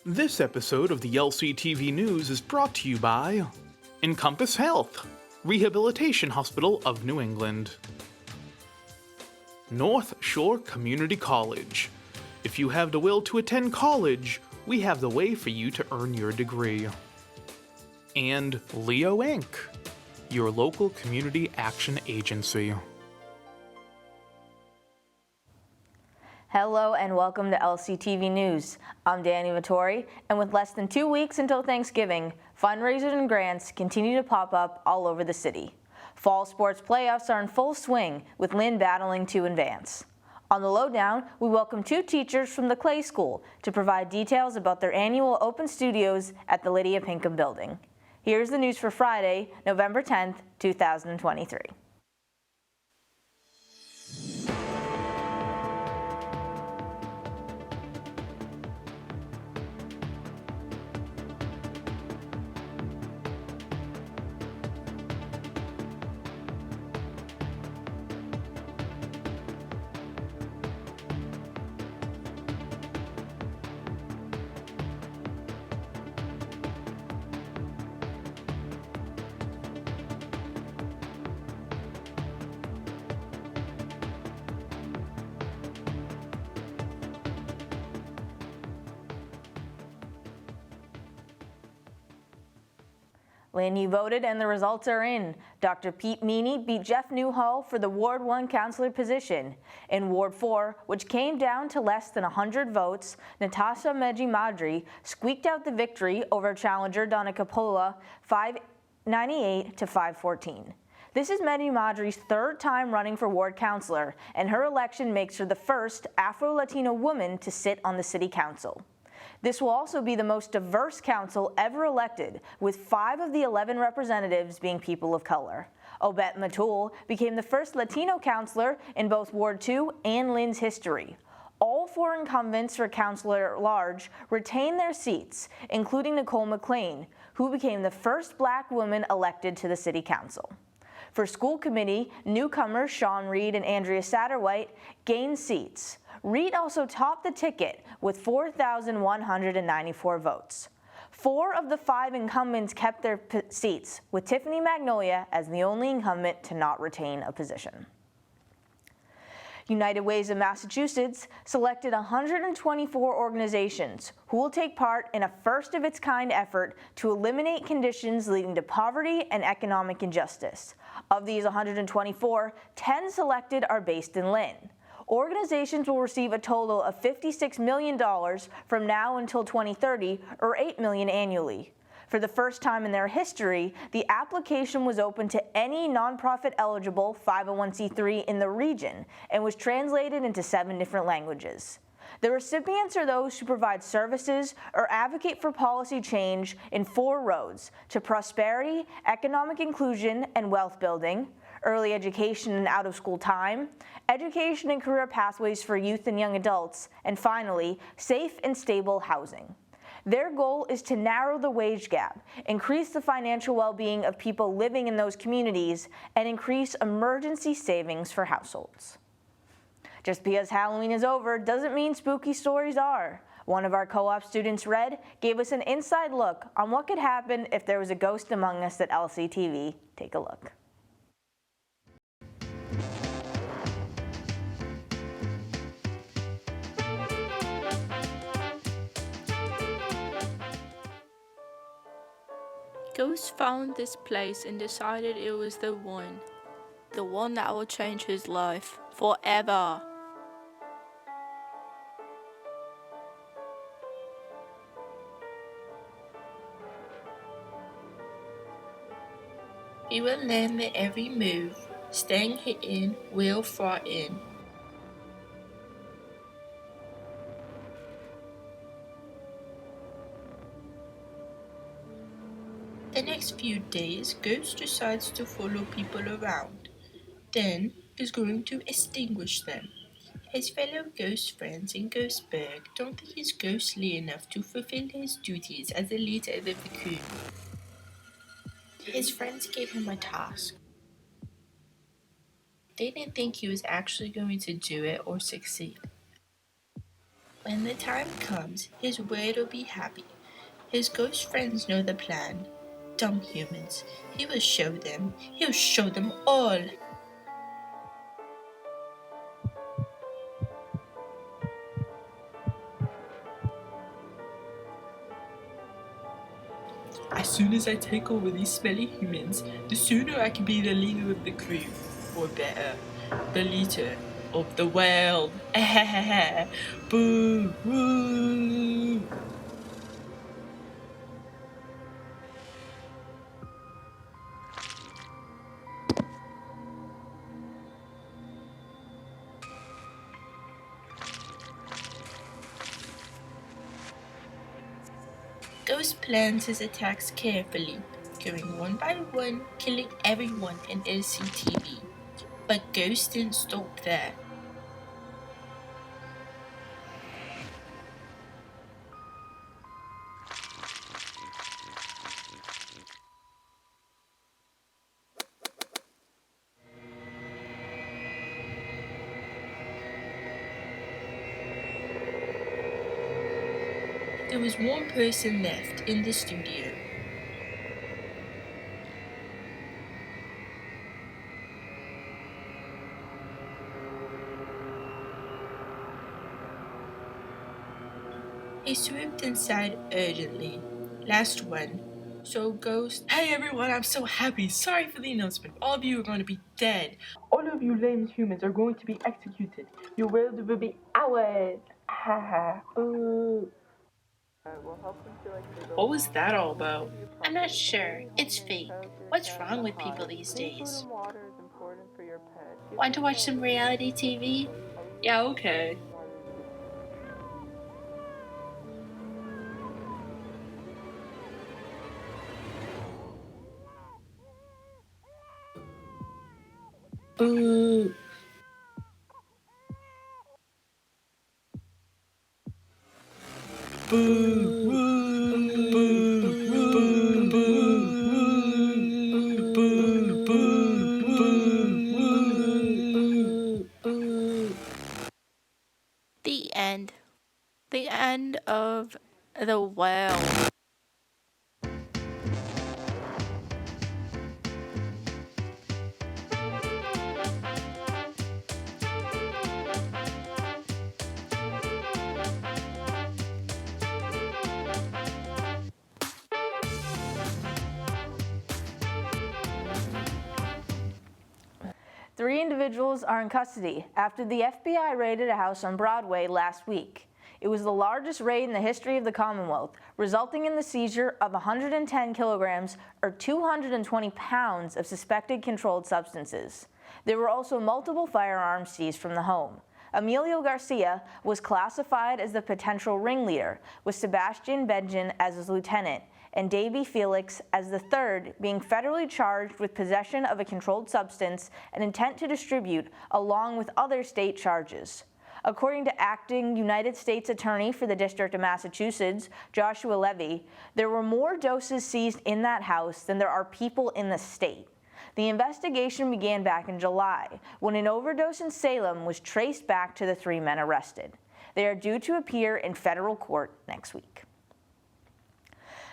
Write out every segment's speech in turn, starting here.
This episode of the LCTV News is brought to you by Encompass Health, Rehabilitation Hospital of New England. North Shore Community College. If you have the will to attend college, we have the way for you to earn your degree. And Leo Inc., your local community action agency. Hello and welcome to LCTV News. I'm Dani Vittori, and with less than 2 weeks until Thanksgiving, fundraisers and grants continue to pop up all over the city. Fall sports playoffs are in full swing, with Lynn battling to advance. On the Lowdown, we welcome 2 teachers from the Clay School to provide details about their annual open studios at the Lydia Pinkham Building. Here's the news for Friday, November 10th, 2023. Lynn, you voted and the results are in. Dr. Pete Meany beat Jeff Newhall for the Ward 1 counselor position. In Ward 4, which came down to less than 100 votes, Natasha Meji-Madri squeaked out the victory over challenger Donna Capola 598 to 514. This is Meji-Madri's 3rd time running for ward councilor, and her election makes her the first Afro-Latino woman to sit on the city council. This will also be the most diverse council ever elected, with 5 of the 11 representatives being people of color. Obet Matul became the first Latino councilor in both Ward 2 and Lynn's history. All 4 incumbents for councilor at large retained their seats, including Nicole McLean, who became the first Black woman elected to the city council. For school committee, newcomers Sean Reed and Andrea Satterwhite gained seats. Reed also topped the ticket with 4,194 votes. 4 of the 5 incumbents kept their seats, with Tiffany Magnolia as the only incumbent to not retain a position. United Ways of Massachusetts selected 124 organizations who will take part in a first-of-its-kind effort to eliminate conditions leading to poverty and economic injustice. Of these 124, 10 selected are based in Lynn. Organizations will receive a total of $56 million from now until 2030, or $8 million annually. For the first time in their history, the application was open to any nonprofit eligible 501c3 in the region and was translated into 7 different languages. The recipients are those who provide services or advocate for policy change in 4 roads: to prosperity, economic inclusion, and wealth building, early education and out-of-school time, education and career pathways for youth and young adults, and finally, safe and stable housing. Their goal is to narrow the wage gap, increase the financial well-being of people living in those communities, and increase emergency savings for households. Just because Halloween is over doesn't mean spooky stories are. One of our co-op students, Red, gave us an inside look on what could happen if there was a ghost among us at LCTV. Take a look. Ghost found this place and decided it was the one that will change his life forever. He will learn that every move, staying hidden, will frighten. The next few days, Ghost decides to follow people around, then is going to extinguish them. His fellow ghost friends in Ghostburg don't think he's ghostly enough to fulfill his duties as the leader of the cocoon. His friends gave him a task. They didn't think he was actually going to do it or succeed. When the time comes, his word will be happy. His ghost friends know the plan. Dumb humans. He will show them. He'll show them all. As soon as I take over these smelly humans, the sooner I can be the leader of the crew. Or better, the leader of the world. Boo! Woo! Ghost plans his attacks carefully, going one by one, killing everyone in LCTV. But Ghost didn't stop there. There was one person left in the studio. He swooped inside urgently. Last one. So Ghost, hey everyone, I'm so happy. Sorry for the announcement. All of you are going to be dead. All of you lame humans are going to be executed. Your world will be ours. Ha Ooh. What was that all about? I'm not sure. It's fake. What's wrong with people these days? Want to watch some reality TV? Yeah, okay. Boo! The end. The end of the world. Three individuals are in custody after the FBI raided a house on Broadway last week. It was the largest raid in the history of the Commonwealth, resulting in the seizure of 110 kilograms or 220 pounds of suspected controlled substances. There were also multiple firearms seized from the home. Emilio Garcia was classified as the potential ringleader, with Sebastian Benjen as his lieutenant, and Davy Felix as the third, being federally charged with possession of a controlled substance and intent to distribute, along with other state charges. According to acting United States Attorney for the District of Massachusetts, Joshua Levy, there were more doses seized in that house than there are people in the state. The investigation began back in July, when an overdose in Salem was traced back to the three men arrested. They are due to appear in federal court next week.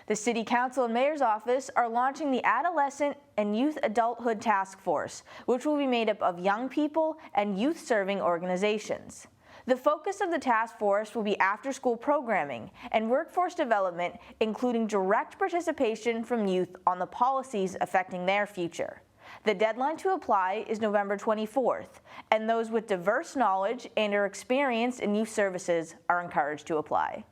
The City Council and Mayor's Office are launching the Adolescent and Youth Adulthood Task Force, which will be made up of young people and youth-serving organizations. The focus of the task force will be after-school programming and workforce development, including direct participation from youth on the policies affecting their future. The deadline to apply is November 24th, and those with diverse knowledge and/or experience in youth services are encouraged to apply.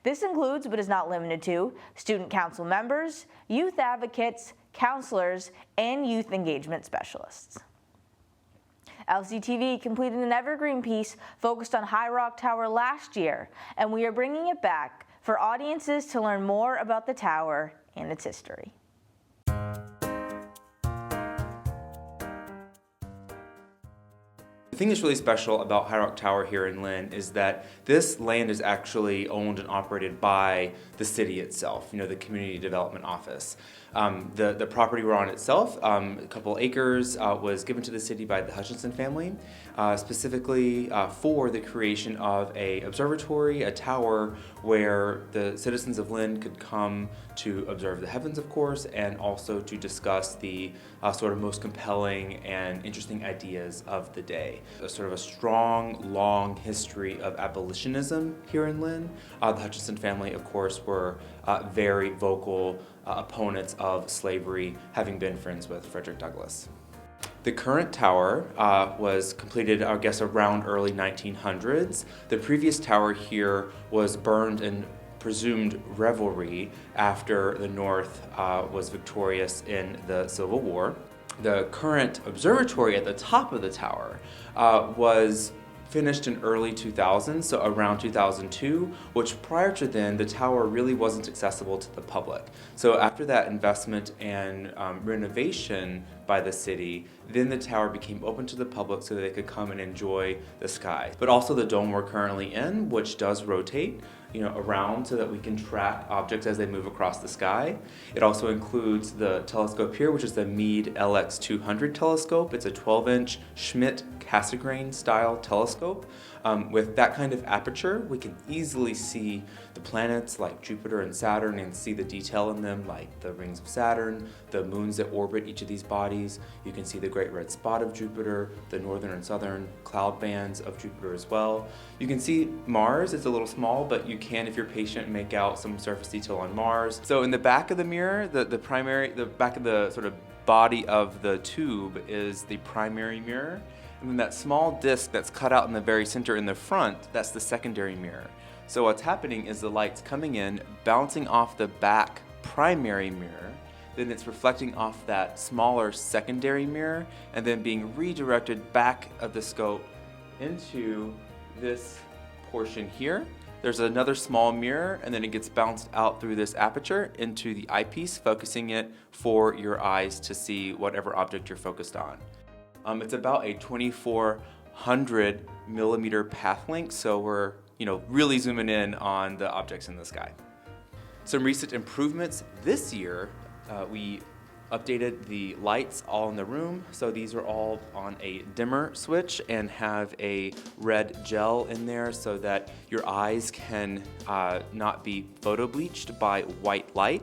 This includes, but is not limited to, student council members, youth advocates, counselors, and youth engagement specialists. LCTV completed an evergreen piece focused on High Rock Tower last year, and we are bringing it back for audiences to learn more about the tower and its history. thing that's really special about High Rock Tower here in Lynn is that this land is actually owned and operated by the city itself, the Community Development Office. The property we're on itself, a couple acres, was given to the city by the Hutchinson family, specifically for the creation of a observatory, a tower where the citizens of Lynn could come to observe the heavens, of course, and also to discuss the sort of most compelling and interesting ideas of the day. Sort of a strong, long history of abolitionism here in Lynn. The Hutchinson family, of course, were very vocal opponents of slavery, having been friends with Frederick Douglass. The current tower was completed, I guess, around early 1900s. The previous tower here was burned in presumed revelry after the North was victorious in the Civil War. The current observatory at the top of the tower was finished in early 2000, so around 2002, which prior to then, the tower really wasn't accessible to the public. So after that investment and renovation by the city, then the tower became open to the public so that they could come and enjoy the sky. But also the dome we're currently in, which does rotate, around so that we can track objects as they move across the sky. It also includes the telescope here, which is the Meade LX200 telescope. It's a 12-inch Schmidt-Cassegrain style telescope. With that kind of aperture, we can easily see the planets like Jupiter and Saturn and see the detail in them, like the rings of Saturn, the moons that orbit each of these bodies. You can see the great red spot of Jupiter, the northern and southern cloud bands of Jupiter as well. You can see Mars. It's a little small, but you can, if you're patient, make out some surface detail on Mars. So in the back of the mirror, the back of the sort of body of the tube is the primary mirror. And then that small disc that's cut out in the very center in the front, that's the secondary mirror. So what's happening is the light's coming in, bouncing off the back primary mirror, then it's reflecting off that smaller secondary mirror, and then being redirected back of the scope into this portion here. There's another small mirror, and then it gets bounced out through this aperture into the eyepiece, focusing it for your eyes to see whatever object you're focused on. It's about a 2400 millimeter path length, so we're really zooming in on the objects in the sky. Some recent improvements this year, we updated the lights all in the room. So these are all on a dimmer switch and have a red gel in there so that your eyes can not be photo bleached by white light.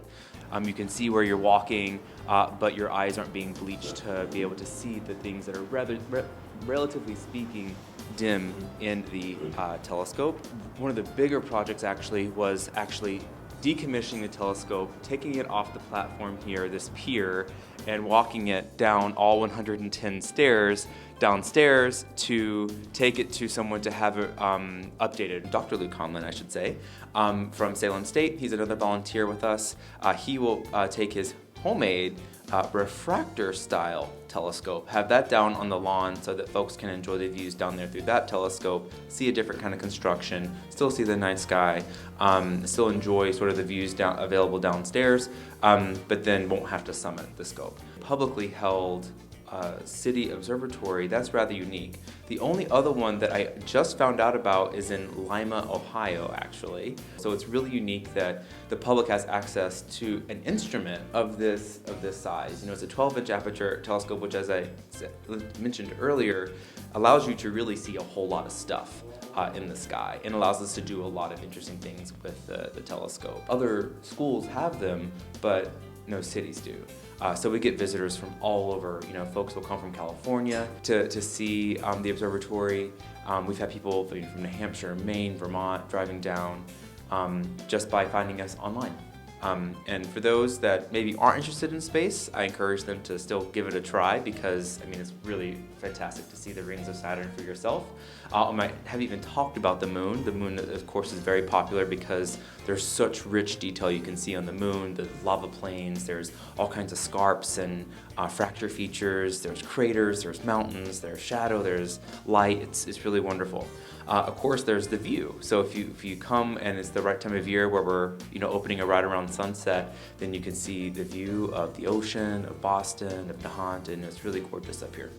You can see where you're walking, but your eyes aren't being bleached to be able to see the things that are relatively speaking, dim in the telescope. One of the bigger projects was decommissioning the telescope, taking it off the platform here, this pier, and walking it down all 110 stairs downstairs to take it to someone to have it updated. Dr. Luke Conlon, I should say, from Salem State. He's another volunteer with us. He will take his homemade refractor style telescope, have that down on the lawn so that folks can enjoy the views down there through that telescope, see a different kind of construction, still see the night sky, still enjoy sort of the views available downstairs, but then won't have to summit the scope. Publicly held city observatory, that's rather unique. The only other one that I just found out about is in Lima, Ohio, actually. So it's really unique that the public has access to an instrument of this size. It's a 12-inch aperture telescope, which, as I mentioned earlier, allows you to really see a whole lot of stuff in the sky, and allows us to do a lot of interesting things with the telescope. Other schools have them, but no cities do. So we get visitors from all over. Folks will come from California to see the observatory. We've had people from New Hampshire, Maine, Vermont driving down just by finding us online. And for those that maybe aren't interested in space, I encourage them to still give it a try because, it's really fantastic to see the rings of Saturn for yourself. I might have even talked about the moon. The moon, of course, is very popular because there's such rich detail you can see on the moon, the lava plains, there's all kinds of scarps and fracture features, there's craters, there's mountains, there's shadow, there's light. It's really wonderful. Of course, there's the view. So if you come and it's the right time of year where we're opening right around sunset, then you can see the view of the ocean, of Boston, of Nahant, and it's really gorgeous up here.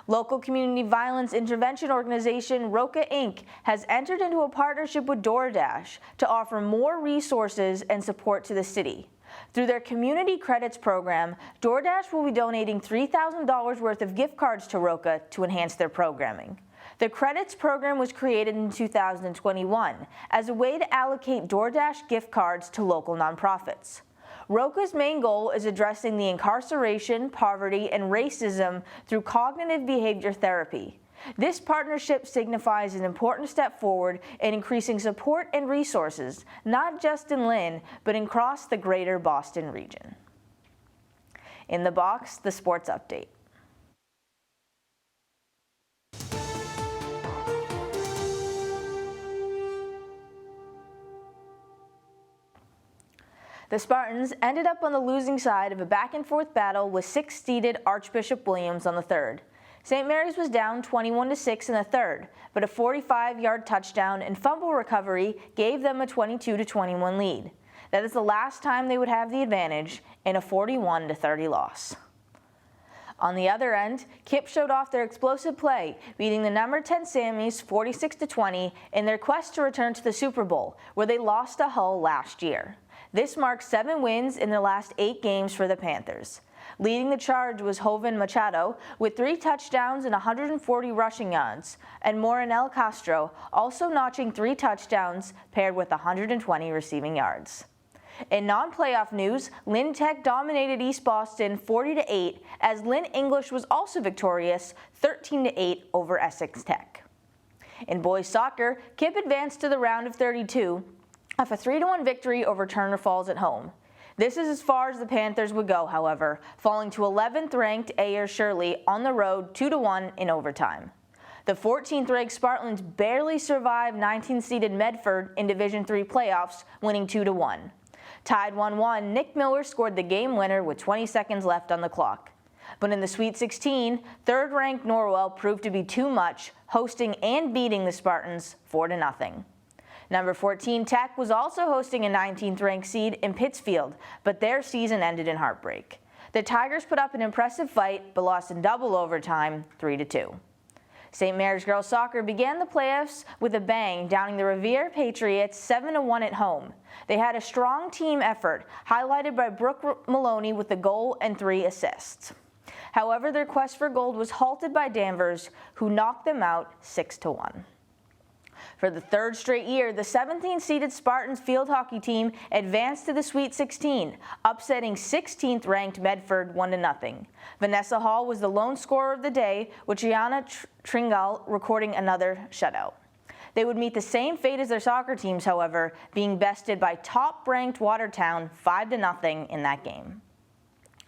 Local community violence intervention organization Roca Inc. has entered into a partnership with DoorDash to offer more resources and support to the city. Through their community credits program, DoorDash will be donating $3,000 worth of gift cards to Roca to enhance their programming. The credits program was created in 2021 as a way to allocate DoorDash gift cards to local nonprofits. Roca's main goal is addressing the incarceration, poverty, and racism through cognitive behavior therapy. This partnership signifies an important step forward in increasing support and resources, not just in Lynn, but across the greater Boston region. In the box, the sports update. The Spartans ended up on the losing side of a back-and-forth battle with sixth-seeded Archbishop Williams on the third. St. Mary's was down 21-6 in the third, but a 45-yard touchdown and fumble recovery gave them a 22-21 lead. That is the last time they would have the advantage in a 41-30 loss. On the other end, Kip showed off their explosive play, beating the number 10 Sammies 46-20 in their quest to return to the Super Bowl, where they lost to Hull last year. This marks 7 wins in their last 8 games for the Panthers. Leading the charge was Joven Machado with 3 touchdowns and 140 rushing yards, and Morinel Castro also notching 3 touchdowns paired with 120 receiving yards. In non-playoff news, Lynn Tech dominated East Boston 40-8 as Lynn English was also victorious 13-8 over Essex Tech. In boys soccer, Kip advanced to the round of 32 off a 3-1 victory over Turner Falls at home. This is as far as the Panthers would go, however, falling to 11th-ranked Ayer Shirley on the road 2-1 in overtime. The 14th-ranked Spartans barely survived 19th-seeded Medford in Division III playoffs, winning 2-1. Tied 1-1, Nick Miller scored the game winner with 20 seconds left on the clock. But in the Sweet 16, 3rd-ranked Norwell proved to be too much, hosting and beating the Spartans 4-0. Number 14 Tech was also hosting a 19th-ranked seed in Pittsfield, but their season ended in heartbreak. The Tigers put up an impressive fight, but lost in double overtime, 3-2. St. Mary's girls soccer began the playoffs with a bang, downing the Revere Patriots 7-1 at home. They had a strong team effort, highlighted by Brooke Maloney with a goal and 3 assists. However, their quest for gold was halted by Danvers, who knocked them out 6-1. For the 3rd straight year, the 17th-seeded Spartans field hockey team advanced to the Sweet 16, upsetting 16th-ranked Medford 1-0. Vanessa Hall was the lone scorer of the day, with Gianna Tringal recording another shutout. They would meet the same fate as their soccer teams, however, being bested by top-ranked Watertown 5-0 in that game.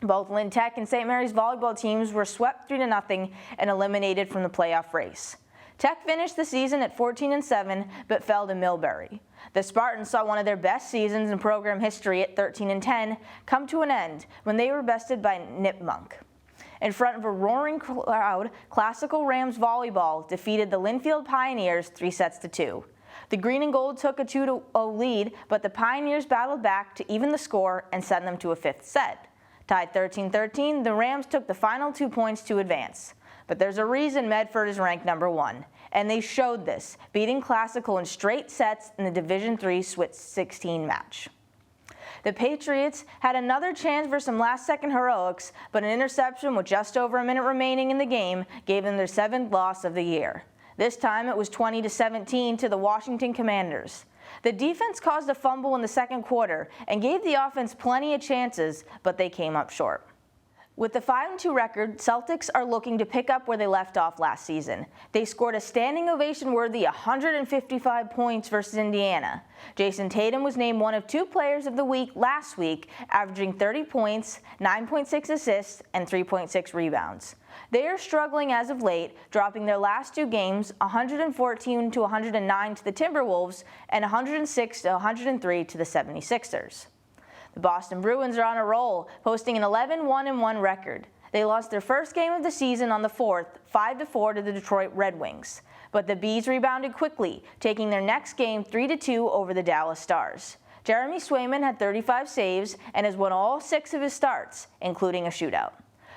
Both Lynn Tech and St. Mary's volleyball teams were swept 3-0 and eliminated from the playoff race. Tech finished the season at 14-7, but fell to Millbury. The Spartans saw one of their best seasons in program history at 13-10 come to an end when they were bested by Nipmunk. In front of a roaring crowd, Classical Rams volleyball defeated the Linfield Pioneers 3-2. The green and gold took a 2-0 lead, but the Pioneers battled back to even the score and send them to a 5th set. Tied 13-13, the Rams took the final 2 points to advance. But there's a reason Medford is ranked number 1, and they showed this, beating Classical in straight sets in the Division III Sweet 16 match. The Patriots had another chance for some last-second heroics, but an interception with just over a minute remaining in the game gave them their 7th loss of the year. This time it was 20-17 to the Washington Commanders. The defense caused a fumble in the second quarter and gave the offense plenty of chances, but they came up short. With the 5-2 record, Celtics are looking to pick up where they left off last season. They scored a standing ovation-worthy 155 points versus Indiana. Jason Tatum was named one of 2 players of the week last week, averaging 30 points, 9.6 assists, and 3.6 rebounds. They are struggling as of late, dropping their last 2 games 114-109 to the Timberwolves and 106-103 to the 76ers. The Boston Bruins are on a roll, posting an 11-1-1 record. They lost their first game of the season on the 4th, 5-4 to the Detroit Red Wings. But the Bees rebounded quickly, taking their next game 3-2 over the Dallas Stars. Jeremy Swayman had 35 saves and has won all 6 of his starts, including a shootout.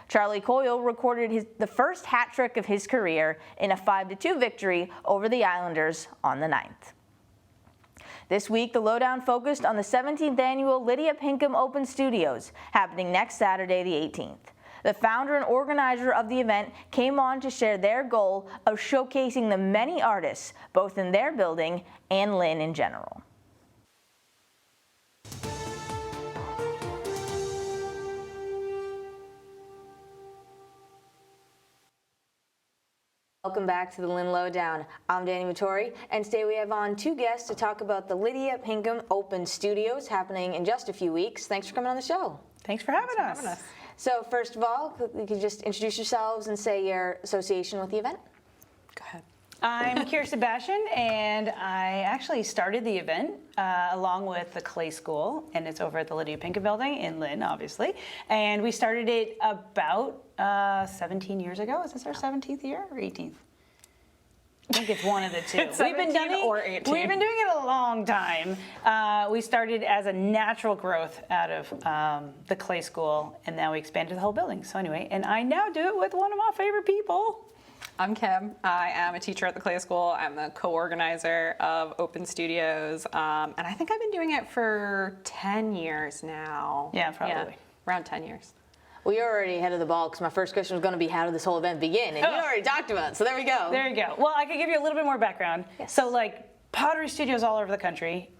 Charlie Coyle recorded the first hat trick of his career in a 5-2 victory over the Islanders on the 9th. This week, the Lowdown focused on the 17th annual Lydia Pinkham Open Studios, happening next Saturday, the 18th. The founder and organizer of the event came on to share their goal of showcasing the many artists, both in their building and Lynn in general. Welcome back to the Lynn Lowdown. I'm Dani Mattori, and today we have on two guests to talk about the Lydia Pinkham Open Studios happening in just a few weeks. Thanks for coming on the show. Thanks for having us. So first of all, could you just introduce yourselves and say your association with the event? Go ahead. I'm Kirsten Passion, and I actually started the event along with the Clay School, and it's over at the Lydia Pinkham Building in Lynn, obviously. And we started it about 17 years ago. Is this our 17th year or 18th? I think it's one of the two. We've been doing it, or 18. We've been doing it a long time. We started as a natural growth out of the Clay School, and now we expanded the whole building. So anyway, and I now do it with one of my favorite people. I'm Kim. I am a teacher at the Clay School. I'm the co-organizer of Open Studios, and I think I've been doing it for 10 years now. Yeah, probably. Yeah, around 10 years. Well, you're already ahead of the ball because my first question was going to be how did this whole event begin? And you already talked about it, so there we go. There you go. Well, I could give you a little bit more background. Yes. So like pottery studios all over the country,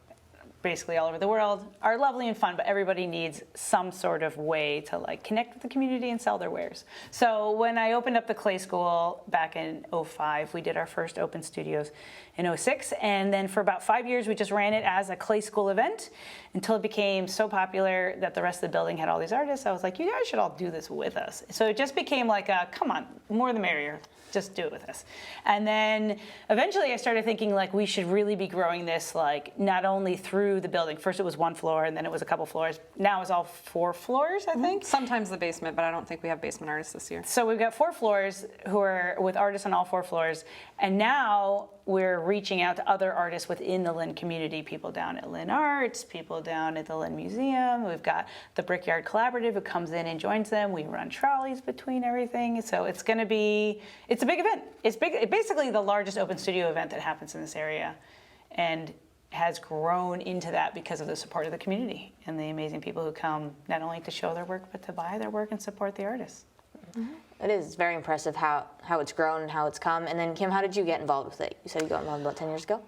basically all over the world, are lovely and fun, but everybody needs some sort of way to like connect with the community and sell their wares. So when I opened up the Clay School back in 2005, we did our first Open Studios in 2006, and then for about 5 years we just ran it as a Clay School event until it became so popular that the rest of the building had all these artists. I was like, you guys should all do this with us. So it just became like a, come on, more the merrier. Just do it with us. And then eventually I started thinking like we should really be growing this like not only through the building. First it was one floor and then it was a couple floors. Now it's all 4 floors, I think. Sometimes the basement, but I don't think we have basement artists this year. So we've got 4 floors who are with artists on all 4 floors. And now we're reaching out to other artists within the Lynn community, people down at LynnArts, people down at the Lynn Museum. We've got the Brickyard Collaborative who comes in and joins them. We run trolleys between everything. So it's going to be, it's a big event. It's basically the largest open studio event that happens in this area and has grown into that because of the support of the community and the amazing people who come not only to show their work, but to buy their work and support the artists. Mm-hmm. It is very impressive how it's grown and how it's come. And then Kim, how did you get involved with it? You said you got involved about 10 years ago?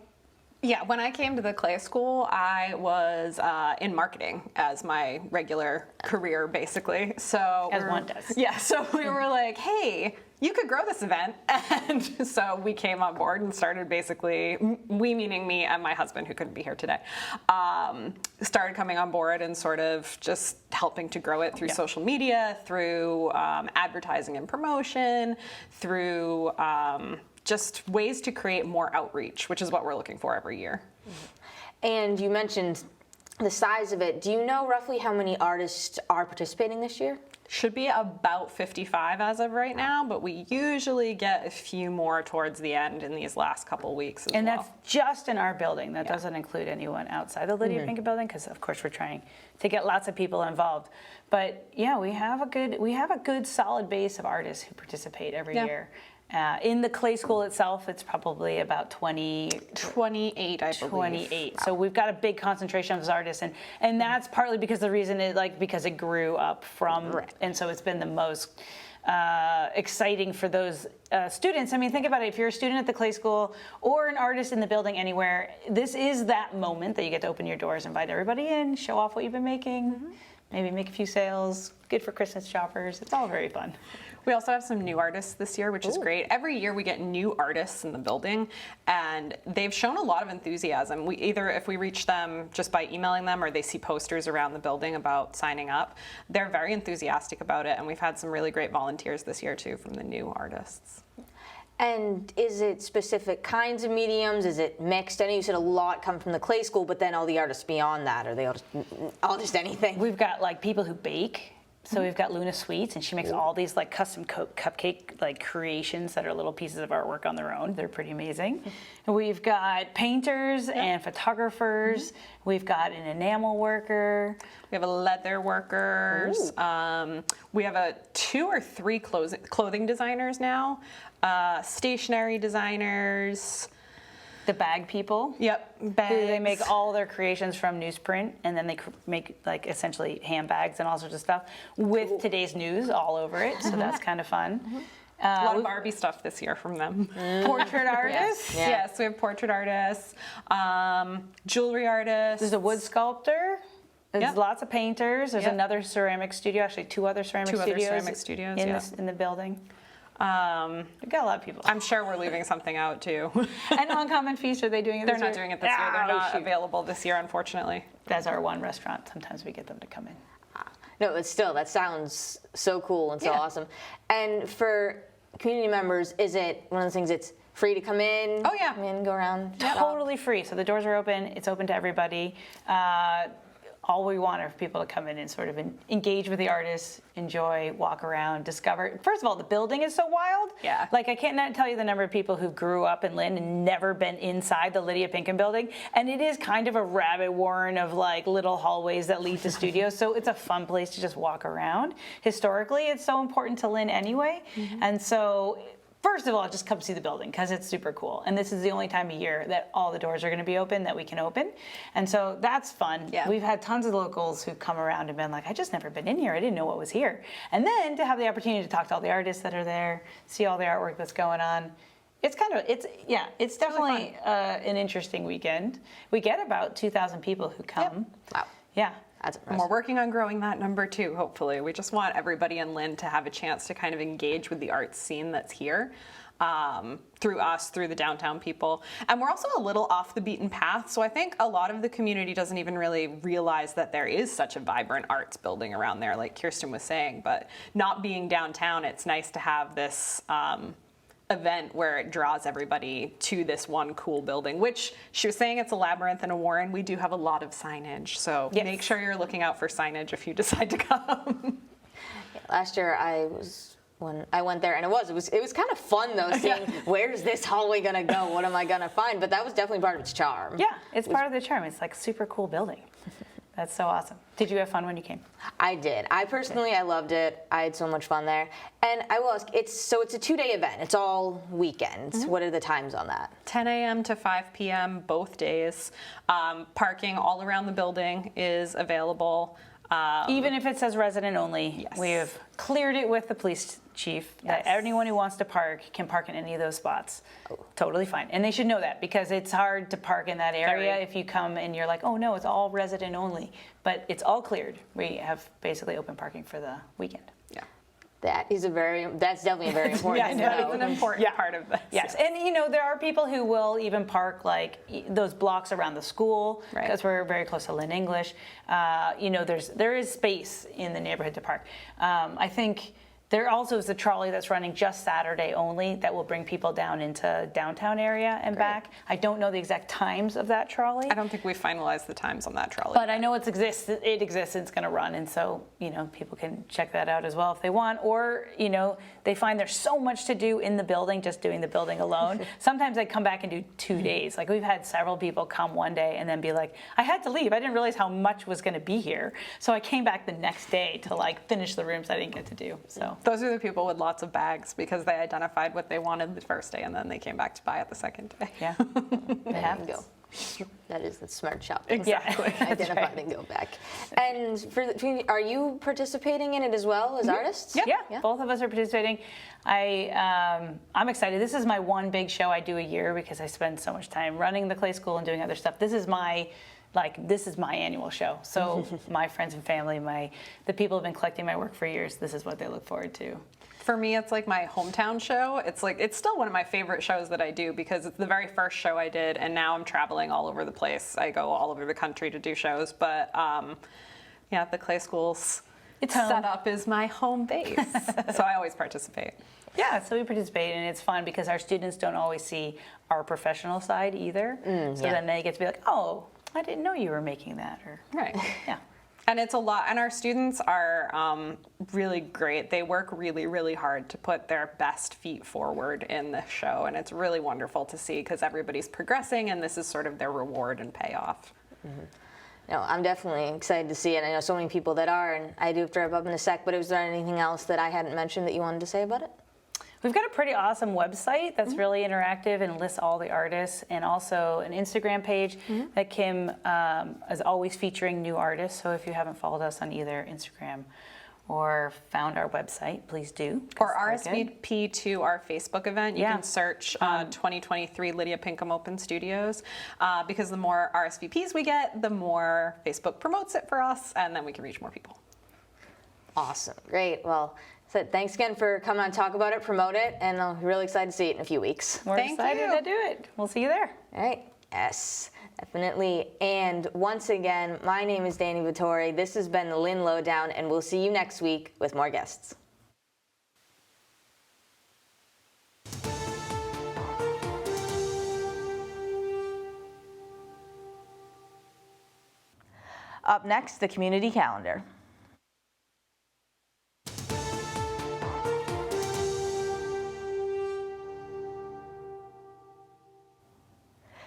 Yeah, when I came to the Clay School, I was in marketing as my regular career, basically. So As one does. Yeah, so we were like, hey, you could grow this event. And so we came on board and started basically, we meaning me and my husband, who couldn't be here today, started coming on board and sort of just helping to grow it through social media, through advertising and promotion, through just ways to create more outreach, which is what we're looking for every year. And you mentioned the size of it. Do you know roughly how many artists are participating this year? Should be about 55 as of right now, but we usually get a few more towards the end in these last couple weeks as well. And that's just in our building. That doesn't include anyone outside the Lydia Pinkham Building, because of course we're trying to get lots of people involved. But yeah, we have a good solid base of artists who participate every year. In the Clay School itself, it's probably about 28, I believe. 28. So we've got a big concentration of those artists, and that's partly because the reason because it grew up from, and so it's been the most exciting for those students. I mean, think about it. If you're a student at the Clay School or an artist in the building anywhere, this is that moment that you get to open your doors, invite everybody in, show off what you've been making, maybe make a few sales. Good for Christmas shoppers. It's all very fun. We also have some new artists this year, which is great. Every year we get new artists in the building, and they've shown a lot of enthusiasm. We either, if we reach them just by emailing them or they see posters around the building about signing up, they're very enthusiastic about it, and we've had some really great volunteers this year too from the new artists. And is it specific kinds of mediums? Is it mixed? I know you said a lot come from the Clay School, but then all the artists beyond that, are they all just anything? We've got like people who bake. So we've got Luna Sweets, and she makes all these like custom cupcake like creations that are little pieces of artwork on their own. They're pretty amazing. And we've got painters and photographers. We've got an enamel worker. We have a leather workers. We have 2 or 3 clothing designers now. Stationery designers. The bag people. Yep, bags. They make all their creations from newsprint, and then they make like essentially handbags and all sorts of stuff with today's news all over it. So that's kind of fun. A lot of Barbie stuff this year from them. Portrait artists. Yes, we have portrait artists, jewelry artists. There's a wood sculptor. There's Yep. lots of painters. There's Yep. another ceramic studio, actually 2 other ceramic studios in the building. We've got a lot of people. I'm sure we're leaving something out too. And Uncommon Feast, are they doing it this They're year? not doing it this year. They're not shoot. available this year, unfortunately. That's our one restaurant. Sometimes we get them to come in. No, it's still, that sounds so cool and so awesome. And for community members, is it one of those things it's free to come in? Oh, yeah. Come in, go around? Totally free. So the doors are open. It's open to everybody. All we want are for people to come in and sort of engage with the artists, enjoy, walk around, discover. First of all, the building is so wild. Yeah. Like, I can't not tell you the number of people who grew up in Lynn and never been inside the Lydia Pinkham Building. And it is kind of a rabbit warren of like little hallways that lead to studios. So it's a fun place to just walk around. Historically, it's so important to Lynn anyway. And so, first of all, just come see the building because it's super cool. And this is the only time of year that all the doors are going to be open that we can open. And so that's fun. Yeah. We've had tons of locals who come around and been like, I just never been in here. I didn't know what was here. And then to have the opportunity to talk to all the artists that are there, see all the artwork that's going on. It's definitely an interesting weekend. We get about 2,000 people who come. Wow. Yeah. That's And impressive. we're working on growing that number too, hopefully. We just want everybody in Lynn to have a chance to kind of engage with the art scene that's here. Through us, through the downtown people. And we're also a little off the beaten path, so I think a lot of the community doesn't even really realize that there is such a vibrant arts building around there, like Kirsten was saying. But not being downtown, it's nice to have this event where it draws everybody to this one cool building, which she was saying it's a labyrinth and a warren. We do have a lot of signage, so make sure you're looking out for signage if you decide to come. Last year when I went there, and it was kind of fun though, seeing where's this hallway gonna go, what am I gonna find, but that was definitely part of its charm. Yeah, it's part of the charm. It's like a super cool building. That's so awesome. Did you have fun when you came? I did. I loved it. I had so much fun there. And I will ask, it's a 2-day event. It's all weekends. What are the times on that? 10 a.m. to 5 p.m. both days. Parking all around the building is available. Even if it says resident only, we have cleared it with the police chief that anyone who wants to park can park in any of those spots. Totally fine. And they should know that because it's hard to park in that area if you come and you're like, oh no, it's all resident only. But it's all cleared. We have basically open parking for the weekend. Yeah. That's definitely a very important thing to That know. is an important part of this. Yes, and there are people who will even park like those blocks around the school because we're very close to Lynn English. There is space in the neighborhood to park. I think there also is a trolley that's running just Saturday only that will bring people down into downtown area and back. I don't know the exact times of that trolley. I don't think we finalized the times on that trolley. But I know it exists, and it's going to run, and so, people can check that out as well if they want, or, they find there's so much to do in the building, just doing the building alone. Sometimes they come back and do 2 days. Like, we've had several people come one day and then be like, I had to leave. I didn't realize how much was going to be here. So I came back the next day to, finish the rooms I didn't get to do, so. Those are the people with lots of bags because they identified what they wanted the first day and then they came back to buy it the second day. Yeah. There you go. That's smart shopping. Exactly. Identify and go back. And are you participating in it as well as artists? Yeah, both of us are participating. I'm excited. This is my one big show I do a year because I spend so much time running the clay school and doing other stuff. This is my annual show. So my friends and family, the people who have been collecting my work for years, this is what they look forward to. For me, it's like my hometown show. It's still one of my favorite shows that I do because it's the very first show I did, and now I'm traveling all over the place. I go all over the country to do shows, but the clay school's setup is my home base, so I always participate. Yeah, so we participate, and it's fun because our students don't always see our professional side either. So then they get to be like, oh, I didn't know you were making that, or Right. yeah. And it's a lot, and our students are really great. They work really, really hard to put their best feet forward in this show, and it's really wonderful to see because everybody's progressing, and this is sort of their reward and payoff. Mm-hmm. No, I'm definitely excited to see it. I know so many people that are, and I do have to wrap up in a sec, but is there anything else that I hadn't mentioned that you wanted to say about it? We've got a pretty awesome website that's really interactive and lists all the artists, and also an Instagram page that Kim is always featuring new artists. So if you haven't followed us on either Instagram or found our website, please do. Or RSVP to our Facebook event. You Yeah. can search 2023 Lydia Pinkham Open Studios because the more RSVPs we get, the more Facebook promotes it for us, and then we can reach more people. Awesome. Great. Well, so thanks again for coming on, talk about it, promote it, and I'm really excited to see it in a few weeks. We're Thank excited you. to do it. We'll see you there. All right. Yes, definitely. And once again, my name is Dani Vittori. This has been the Lynn Lowdown, and we'll see you next week with more guests. Up next, the community calendar.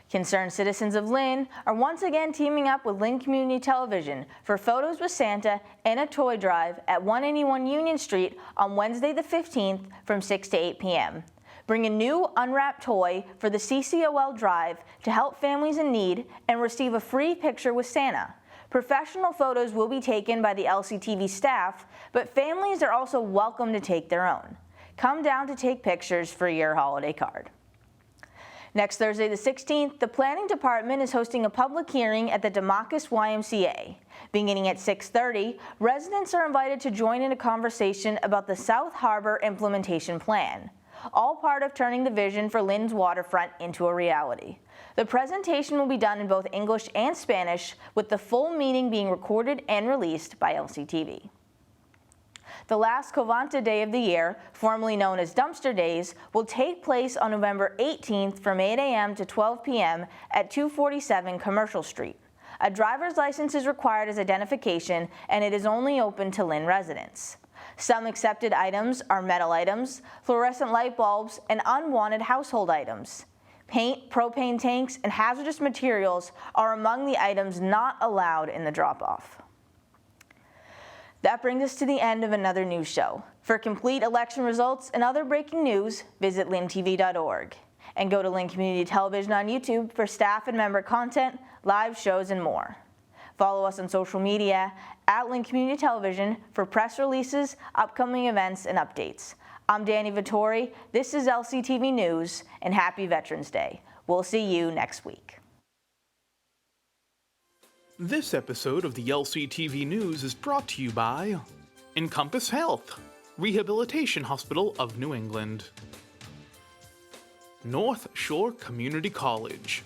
Concerned citizens of Lynn are once again teaming up with Lynn Community Television for Photos with Santa and a toy drive at 181 Union Street on Wednesday the 15th from 6 to 8 p.m. Bring a new unwrapped toy for the CCOL drive to help families in need and receive a free picture with Santa. Professional photos will be taken by the LCTV staff, but families are also welcome to take their own. Come down to take pictures for your holiday card. Next Thursday the 16th, the Planning Department is hosting a public hearing at the Democus YMCA. Beginning at 6:30, residents are invited to join in a conversation about the South Harbor Implementation Plan, all part of turning the vision for Lynn's waterfront into a reality. The presentation will be done in both English and Spanish, with the full meeting being recorded and released by LCTV. The last Covanta Day of the year, formerly known as Dumpster Days, will take place on November 18th from 8 a.m. to 12 p.m. at 247 Commercial Street. A driver's license is required as identification, and it is only open to Lynn residents. Some accepted items are metal items, fluorescent light bulbs, and unwanted household items. Paint, propane tanks, and hazardous materials are among the items not allowed in the drop-off. That brings us to the end of another news show. For complete election results and other breaking news, visit lyntv.org. And go to Lynn Community Television on YouTube for staff and member content, live shows, and more. Follow us on social media at Lynn Community Television for press releases, upcoming events, and updates. I'm Dani Vittori, this is LCTV News, and happy Veterans Day. We'll see you next week. This episode of the LCTV News is brought to you by Encompass Health, Rehabilitation Hospital of New England. North Shore Community College.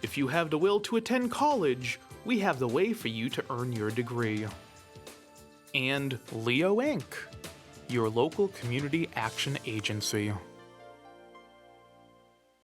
If you have the will to attend college, we have the way for you to earn your degree. And Leo Inc., your local community action agency.